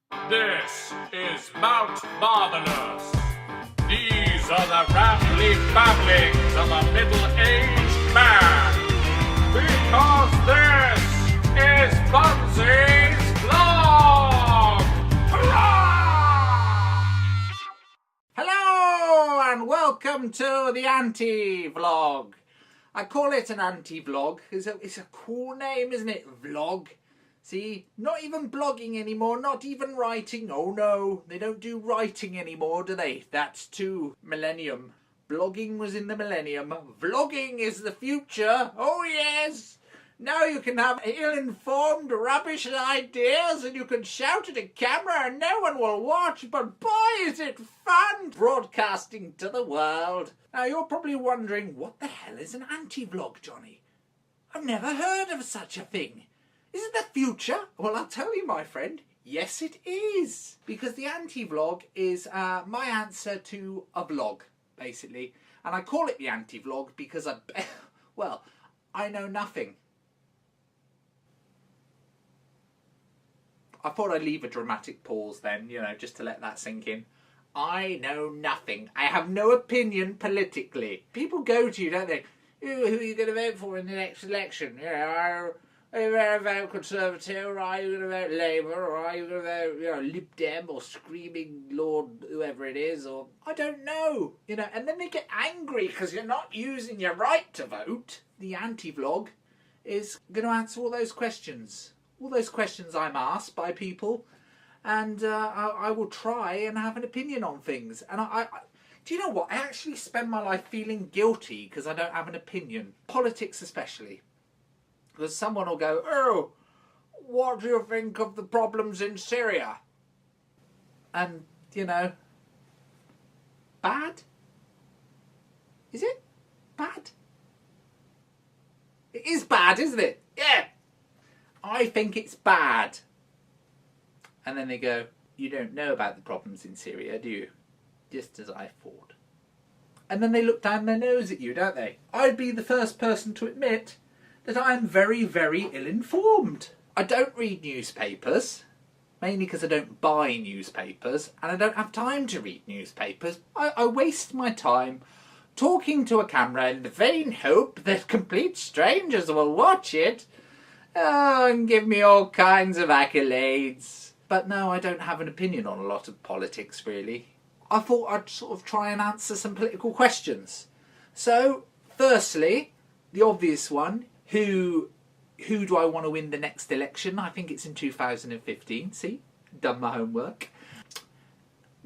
This is MountMarvellous. These are the rambly babblings of a middle-aged man. Because this is BUNZY's vlog! Hurrah! Hello and welcome to the anti-vlog. I call it an anti-vlog. It's a cool name, isn't it? Vlog. See, not even blogging anymore, not even writing. Oh no, they don't do writing anymore, do they? That's too millennium. Blogging was in the millennium. Vlogging is the future. Oh yes. Now you can have ill-informed, rubbish ideas and you can shout at a camera and no one will watch, but boy is it fun broadcasting to the world. Now you're probably wondering, what the hell is an anti-vlog, Johnny? I've never heard of such a thing. Is it the future? Well, I'll tell you, my friend, yes it is. Because the anti-vlog is my answer to a vlog, basically. And I call it the anti-vlog because I know nothing. I thought I'd leave a dramatic pause then, just to let that sink in. I know nothing. I have no opinion politically. People go to you, don't they? Who are you going to vote for in the next election? Are you going to vote Conservative, or are you going to vote Labour, or are you going to vote Lib Dem, or Screaming Lord, whoever it is, or I don't know. And then they get angry because you're not using your right to vote. The anti-vlog is going to answer all those questions. All those questions I'm asked by people, and I will try and have an opinion on things. And I do you know what? I actually spend my life feeling guilty because I don't have an opinion. Politics especially. Because someone will go, oh, what do you think of the problems in Syria? And, bad? Is it bad? It is bad, isn't it? Yeah. I think it's bad. And then they go, you don't know about the problems in Syria, do you? Just as I thought. And then they look down their nose at you, don't they? I'd be the first person to admit that I am very, very ill-informed. I don't read newspapers, mainly because I don't buy newspapers, and I don't have time to read newspapers. I waste my time talking to a camera in the vain hope that complete strangers will watch it and give me all kinds of accolades. But no, I don't have an opinion on a lot of politics, really. I thought I'd sort of try and answer some political questions. So, firstly, the obvious one, who do I want to win the next election? I think it's in 2015. See? Done my homework.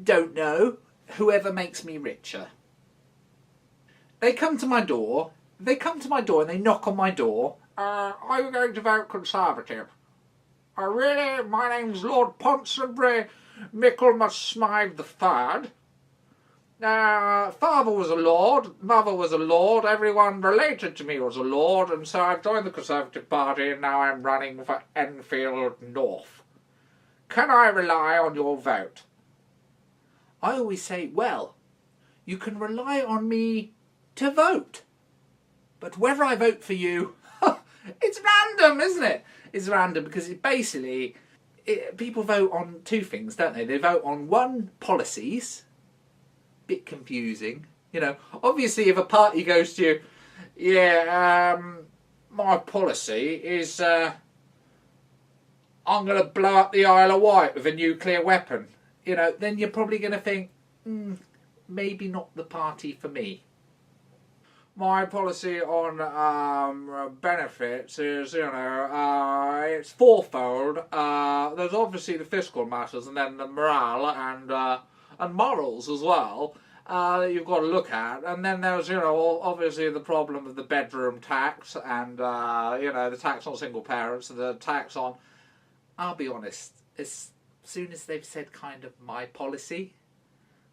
Don't know. Whoever makes me richer. They come to my door and they knock on my door. Are you going to vote Conservative? Really? My name's Lord Ponsonbury Michaelmas Smythe the Third. Father was a lord, mother was a lord, everyone related to me was a lord, and so I've joined the Conservative Party and now I'm running for Enfield North. Can I rely on your vote? I always say, well, you can rely on me to vote. But whether I vote for you, it's random, isn't it? It's random because people vote on two things, don't they? They vote on one, policies. Bit confusing. Obviously if a party goes to you, my policy is I'm going to blow up the Isle of Wight with a nuclear weapon, then you're probably going to think, maybe not the party for me. My policy on benefits is, it's fourfold. There's obviously the fiscal matters and then the morale and morals as well that you've got to look at. And then there's, obviously the problem of the bedroom tax and, the tax on single parents and the tax on... I'll be honest, as soon as they've said kind of my policy,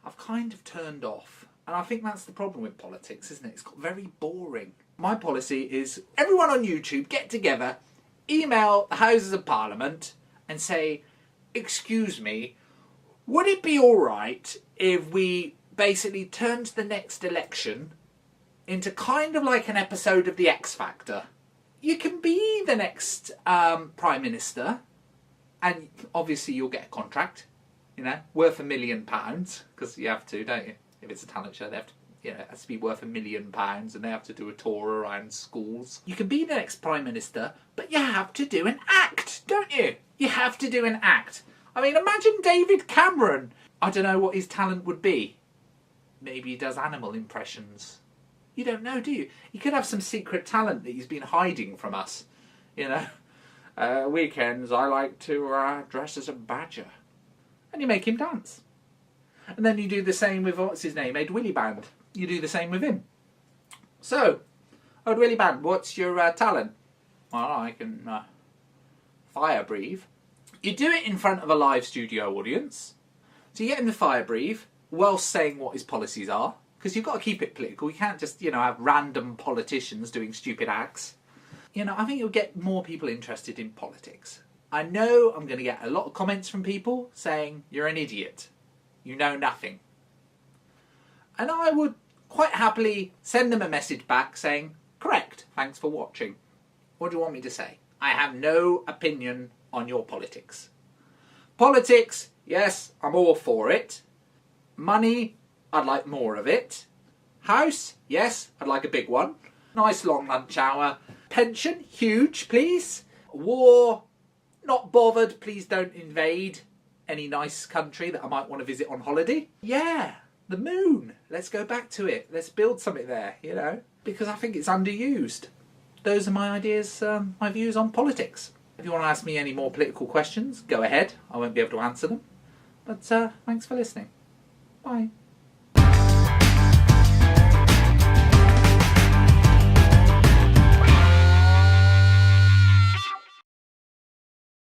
I've kind of turned off. And I think that's the problem with politics, isn't it? It's got very boring. My policy is everyone on YouTube get together, email the Houses of Parliament and say, excuse me, would it be all right if we basically turned the next election into kind of like an episode of The X Factor? You can be the next Prime Minister And obviously you'll get a contract, you know, worth £1 million, because you have to, don't you? If it's a talent show, they have to, you know, it has to be worth £1 million, and they have to do a tour around schools. You can be the next Prime Minister, but you have to do an act, don't you? You have to do an act. I mean, imagine David Cameron. I don't know what his talent would be. Maybe he does animal impressions. You don't know, do you? He could have some secret talent that he's been hiding from us, you know. Weekends, I like to dress as a badger. And you make him dance. And then you do the same with, what's his name, Ed Williband. You do the same with him. So, Ed Williband, what's your talent? Well, I can fire breathe. You do it in front of a live studio audience. So you get him to fire breathe, whilst saying what his policies are. Because you've got to keep it political. You can't just, you know, have random politicians doing stupid acts. You know, I think you'll get more people interested in politics. I know I'm going to get a lot of comments from people saying, you're an idiot. You know nothing. And I would quite happily send them a message back saying, correct, thanks for watching. What do you want me to say? I have no opinion on your politics. Politics, yes, I'm all for it. Money, I'd like more of it. House, yes, I'd like a big one. Nice long lunch hour. Pension, huge, please. War, not bothered, please don't invade any nice country that I might want to visit on holiday. Yeah, the moon. Let's go back to it. Let's build something there, you know, because I think it's underused. Those are my ideas, my views on politics. If you want to ask me any more political questions, go ahead. I won't be able to answer them. But thanks for listening. Bye.